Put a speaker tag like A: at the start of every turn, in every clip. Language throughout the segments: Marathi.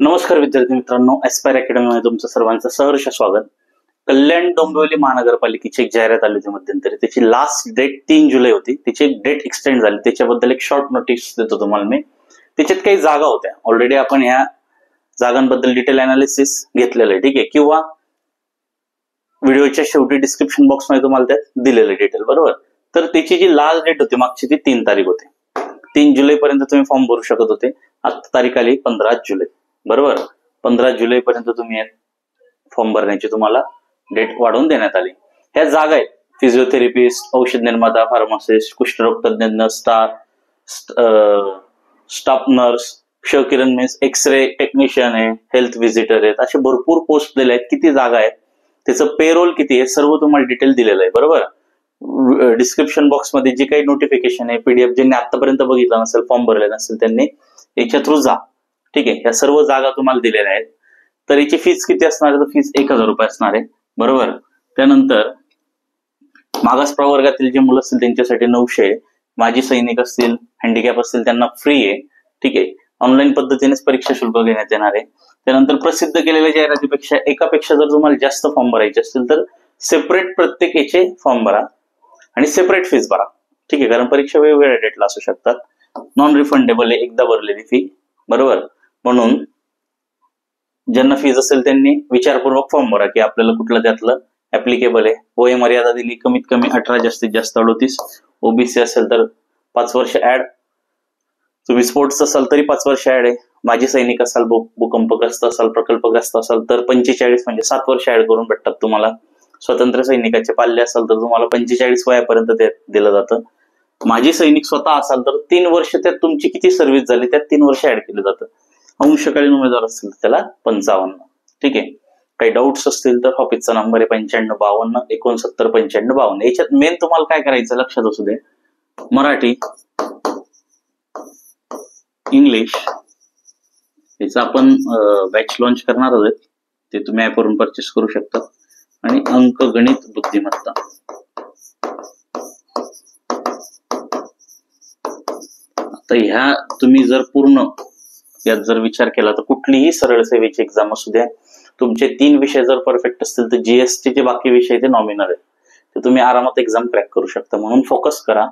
A: नमस्कार विद्यार्थी मित्रांनो, एस्पायर अकॅडमी मध्ये तुमचं सर्वांचं सहर्ष स्वागत. कल्याण डोंबिवली महानगरपालिकेची एक जाहिरात आली होती मध्यंतरी. त्याची लास्ट डेट 3 जुलै होती. त्याची एक डेट एक्सटेंड झाली. त्याच्याबद्दल एक शॉर्ट नोटीस देतो तुम्हाला मी. त्याच्यात काही जागा होत्या. ऑलरेडी आपण ह्या जागांबद्दल डिटेल अनालिसिस घेतलेलं आहे, ठीक आहे, किंवा व्हिडिओच्या शेवटी डिस्क्रिप्शन बॉक्स मध्ये तुम्हाला त्यात दिलेलं डिटेल, बरोबर. तर त्याची जी लास्ट डेट होती मागची ती 3 तारीख होती. 3 जुलै पर्यंत तुम्ही फॉर्म भरू शकत होते. आता तारीख आली 15 जुलै, बरोबर. 15 जुलै पर्यंत तुम्ही फॉर्म भरण्याची तुम्हाला डेट वाढवून देण्यात आली. ह्या जागा आहेत फिजिओथेरपिस्ट, औषध निर्माता, फार्मासिस्ट, कुष्ठरोग तज्ञ, स्टाफ नर्स, क्षकिरण मीन्स एक्सरे टेक्निशियन आहे, हेल्थ व्हिजिटर आहेत, असे भरपूर पोस्ट दिले आहेत. किती जागा आहेत, त्याचं पेरोल किती आहे, सर्व तुम्हाला डिटेल दिलेलं आहे, बरोबर. डिस्क्रिप्शन बॉक्स मध्ये जे काही नोटिफिकेशन आहे, पीडीएफ ज्यांनी आतापर्यंत बघितलं नसेल, फॉर्म भरले नसेल, त्यांनी याच्या थ्रू जा, ठीक आहे. ह्या सर्व जागा तुम्हाला दिलेल्या आहेत. तर याची फीस किती असणार आहे, तर फीस 1000 रुपये असणार आहे, बरोबर. त्यानंतर मागास प्रवर्गातील जे मुलं असतील त्यांच्यासाठी 900, माजी सैनिक असतील, हँडिकॅप असतील त्यांना फ्री आहे, ठीक आहे. ऑनलाईन पद्धतीनेच परीक्षा शुल्क घेण्यात येणार आहे. त्यानंतर प्रसिद्ध केलेल्या जाहिरातीपेक्षा एकापेक्षा जर तुम्हाला जास्त फॉर्म भरायचे असतील तर सेपरेट प्रत्येक याचे फॉर्म भरा आणि सेपरेट फीस भरा, ठीक आहे. कारण परीक्षा वेगवेगळ्या डेटला असू शकतात. नॉन रिफंडेबल आहे एकदा भरलेली फी, बरोबर. म्हणून ज्यांना फीज असेल त्यांनी विचारपूर्वक फॉर्म भरा की आपल्याला कुठलं त्यातलं ऍप्लिकेबल आहे. वय मर्यादा दिली कमीत कमी 18, जास्तीत जास्त 38. ओबीसी असेल तर 5 वर्ष ऍड. तुम्ही स्पोर्ट्स असाल तरी 5 वर्ष ऍड आहे. माजी सैनिक असाल, भूकंपग्रस्त असाल, प्रकल्पग्रस्त असाल तर 45 म्हणजे 7 वर्ष ऍड करून भेटतात तुम्हाला. स्वतंत्र सैनिकाचे पाल्य असाल तर तुम्हाला 45 वयापर्यंत दिलं जातं. माजी सैनिक स्वतः असाल तर 3 वर्ष त्यात तुमची किती सर्व्हिस झाली त्यात 3 वर्ष ऍड केलं जातं. अंशकालीन उमेदवार असतील तर त्याला 55, ठीक आहे. काही डाऊट्स असतील तर ऑफिसचा नंबर आहे 9552 69 95 52. याच्यात मेन तुम्हाला काय करायचं लक्षात असू दे, मराठी, इंग्लिश याचं आपण बॅच लॉन्च करणार आहोत. ते तुम्ही ऍपवरून परचेस करू शकता. आणि अंकगणित बुद्धिमत्ता, आता ह्या तुम्ही जर पूर्ण यात जर विचार केला तर कुठलीही सरळ सेवेची एक्झाम असू द्या, तुमचे 3 विषय जर परफेक्ट असतील तर जीएसटी चे बाकी विषय ते नॉमिनल आहेत, तर तुम्ही आरामात एक्झाम क्रॅक करू शकता. म्हणून फोकस करा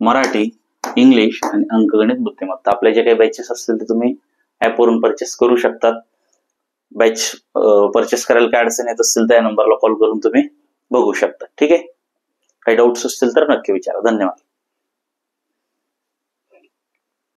A: मराठी, इंग्लिश आणि अंकगणित बुद्धिमत्ता. आपले जे काही बॅचेस असतील ते तुम्ही ऍपवरून परचेस करू शकतात. बॅच परचेस करायला काय अडचण येत असतील तर या नंबरला कॉल करून तुम्ही बघू शकता, ठीक आहे. काही डाऊट्स असतील तर नक्की विचारा. धन्यवाद.